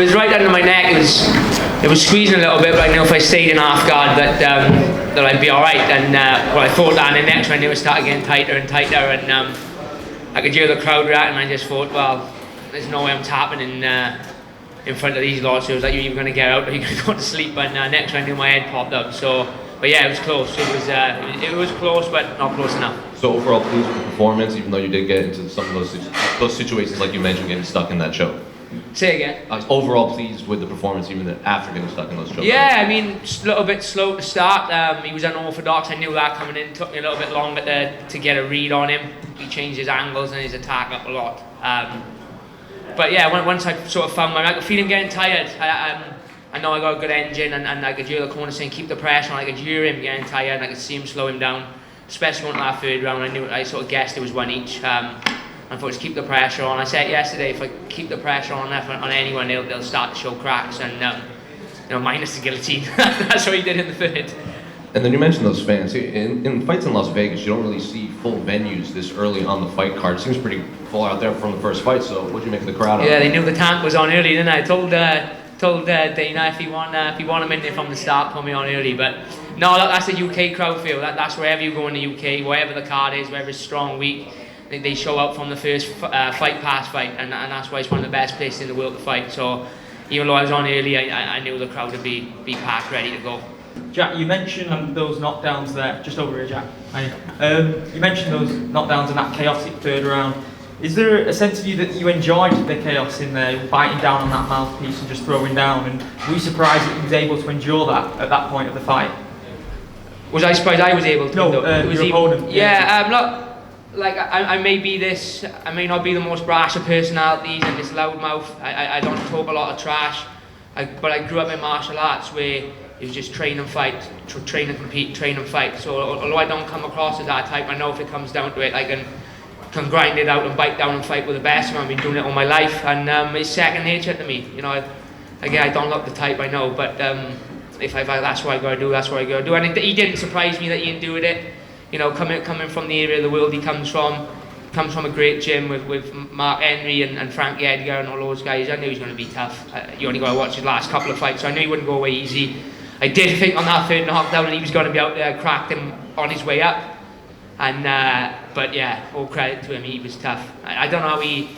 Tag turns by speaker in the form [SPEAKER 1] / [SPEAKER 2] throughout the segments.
[SPEAKER 1] was right under my neck. It was squeezing a little bit, but I knew if I stayed in half guard that I'd be all right. And well, I thought that, and the next round it would start getting tighter and tighter, and I could hear the crowd reacting. And I just thought, well, there's no way I'm tapping in front of these lots. So it was like, you're either going to get out or you're going to go to sleep. And next round, my head popped up. So, but yeah, it was close. It was close, but not close enough.
[SPEAKER 2] So overall, pleased with the performance, even though you did get into some of those situations, like you mentioned, getting stuck in that choke.
[SPEAKER 1] Say again.
[SPEAKER 2] I was overall pleased with the performance, even after getting stuck in those chokes.
[SPEAKER 1] Yeah, I mean, just a little bit slow to start. He was unorthodox. I knew that coming in. It took me a little bit longer to get a read on him. He changed his angles and his attack up a lot. But yeah, once I sort of found I could feel him getting tired. I know I got a good engine, and I could hear the corner saying keep the pressure on. I could hear him getting tired, and I could see him slow him down. Especially going to that third round, I sort of guessed it was one each. I thought, just keep the pressure on. I said yesterday, if I keep the pressure on anyone, they'll start to show cracks, and minus the guillotine. That's what he did in the third.
[SPEAKER 2] And then you mentioned those fans. In fights in Las Vegas, you don't really see full venues this early on the fight card. It seems pretty full out there from the first fight. So what did you make of the crowd?
[SPEAKER 1] Yeah, they knew the tank was on early, didn't I? I told Dana if he want him in there from the start, put me on early. But no, that's the UK crowd feel. That's wherever you go in the UK, wherever the card is, wherever it's strong, weak. They show up from the first fight pass fight, and that's why it's one of the best places in the world to fight. So even though I was on early, I knew the crowd would be packed, ready to go.
[SPEAKER 3] Jack, you mentioned those knockdowns there, just over here, Jack. You mentioned those knockdowns in that chaotic third round. Is there a sense of you that you enjoyed the chaos in there, biting down on that mouthpiece and just throwing down? And were you surprised that you was able to endure that at that point of the fight?
[SPEAKER 1] Was I surprised I was able to?
[SPEAKER 3] No, your opponent.
[SPEAKER 1] Yeah, look. Like I may not be the most brash of personalities and this loudmouth. I don't talk a lot of trash. But I grew up in martial arts where it was just train and fight, train and compete, train and fight. So although I don't come across as that type, I know if it comes down to it, I can grind it out and bite down and fight with the best. I've been doing it all my life, and it's second nature to me. Again, I don't look the type, I know, but if that's what I gotta do, that's what I gotta do. And he didn't surprise me that he didn't do it. Coming from the area of the world he comes from a great gym with Mark Henry and Frankie Edgar and all those guys. I knew he was going to be tough. You only got to watch his last couple of fights, so I knew he wouldn't go away easy. I did think on that third knockdown and he was going to be out there, cracked him on his way up. But yeah, all credit to him, he was tough. I don't know how he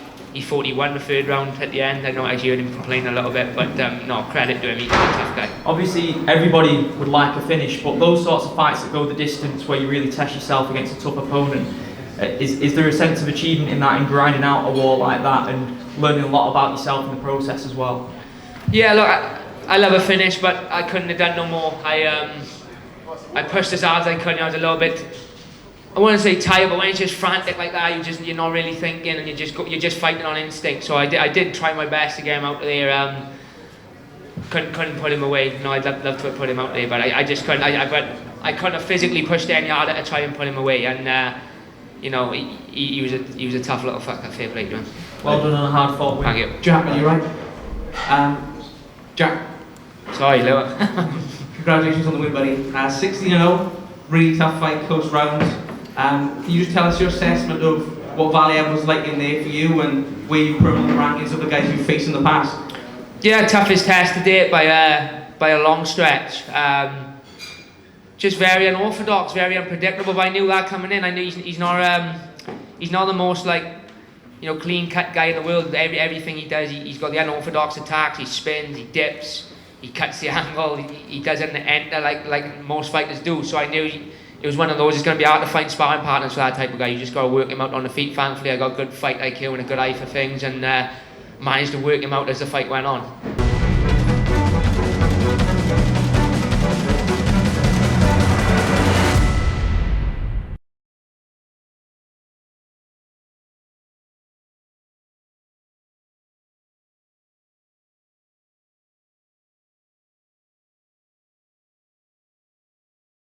[SPEAKER 1] thought he won the third round at the end. I know I heard him complain a little bit, but no, credit to him, he's a tough guy.
[SPEAKER 3] Obviously, everybody would like a finish, but those sorts of fights that go the distance where you really test yourself against a tough opponent, is there a sense of achievement in that, in grinding out a war like that and learning a lot about yourself in the process as well? Yeah,
[SPEAKER 1] look, I love a finish, but I couldn't have done no more. I pushed as hard as I could. I was a little bit, I wouldn't say tired, but when it's just frantic like that, you're not really thinking, and you're just fighting on instinct. So I did try my best to get him out there. Couldn't put him away. No, I'd love to have put him out there, but I just couldn't. I couldn't have physically pushed any harder to try and put him away. And he was a tough little fucker. Fair play to him.
[SPEAKER 3] Well done on a hard fought win.
[SPEAKER 1] Thank you.
[SPEAKER 4] Jack, are you right? Jack.
[SPEAKER 1] Sorry, Lou.
[SPEAKER 4] Congratulations on the win, buddy. 16-0, really tough fight, close rounds. Can you just tell us your assessment of what Valiev was like in there for you and where you put on the rankings of the guys you've faced in the past?
[SPEAKER 1] Yeah, toughest test to date by a long stretch. Just very unorthodox, very unpredictable. But I knew that coming in. I knew he's not the most clean cut guy in the world. Everything he does, he's got the unorthodox attacks. He spins, he dips, he cuts the angle. He doesn't enter like most fighters do. So I knew it was one of those. It's going to be hard to find sparring partners for that type of guy. You just got to work him out on the feet. Thankfully, I got good fight IQ and a good eye for things, and managed to work him out as the fight went on.